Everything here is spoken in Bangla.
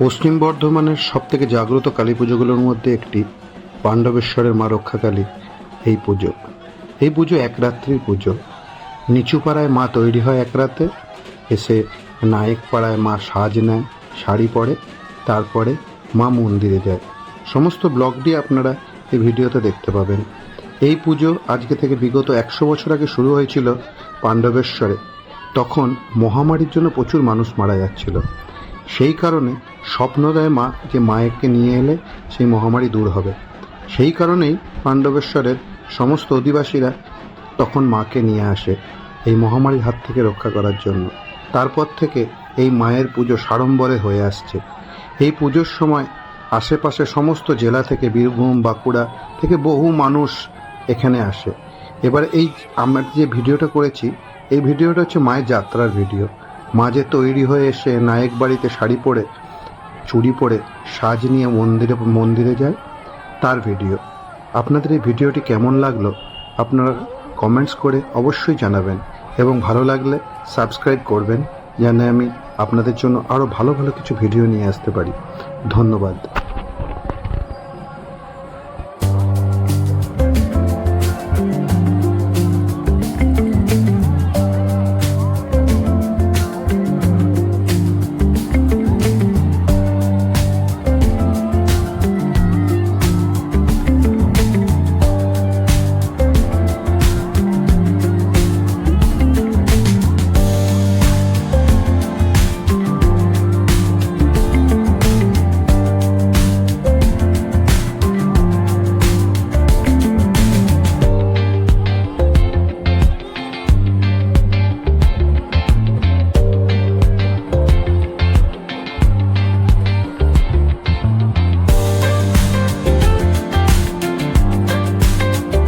পশ্চিম বর্ধমানের সবথেকে জাগ্রত কালী পুজোগুলোর মধ্যে একটি পাণ্ডবেশ্বরের মা রক্ষাকালী এই পুজো। এই পুজো এক রাত্রির পুজো। নিচু পাড়ায় মা তৈরি হয় এক রাতে, এসে নায়েক পাড়ায় মা সাজ নেয়, শাড়ি পরে, তারপরে মা মন্দিরে যায়। সমস্ত ব্লগটি আপনারা এই ভিডিওতে দেখতে পাবেন। এই পুজো আজকে থেকে বিগত 100 বছর আগে শুরু হয়েছিল পাণ্ডবেশ্বরে। তখন মহামারীর জন্য প্রচুর মানুষ মারা যাচ্ছিল। সেই কারণে স্বপ্ন দেয় মা যে মায়েরকে নিয়ে এলে সেই মহামারী দূর হবে। সেই কারণেই পাণ্ডবেশ্বরের সমস্ত অধিবাসীরা তখন মাকে নিয়ে আসে এই মহামারীর হাত থেকে রক্ষা করার জন্য। তারপর থেকে এই মায়ের পুজো সাড়ম্বরে হয়ে আসছে। এই পুজোর সময় আশেপাশে সমস্ত জেলা থেকে, বীরভূম, বাঁকুড়া থেকে বহু মানুষ এখানে আসে। এবার এই আমরা যে ভিডিওটা করেছি, এই ভিডিওটা হচ্ছে মায়ের যাত্রার ভিডিও। মা যে তৈরি হয়ে এসে নায়েক বাড়িতে শাড়ি পরে, চুড়ি পরে, সাজ নিয়ে মন্দিরে যায়, তার ভিডিও। আপনাদের এই ভিডিওটি কেমন লাগলো আপনারা কমেন্টস করে অবশ্যই জানাবেন, এবং ভালো লাগলে সাবস্ক্রাইব করবেন, যেন আমি আপনাদের জন্য আরও ভালো ভালো কিছু ভিডিও নিয়ে আসতে পারি। ধন্যবাদ।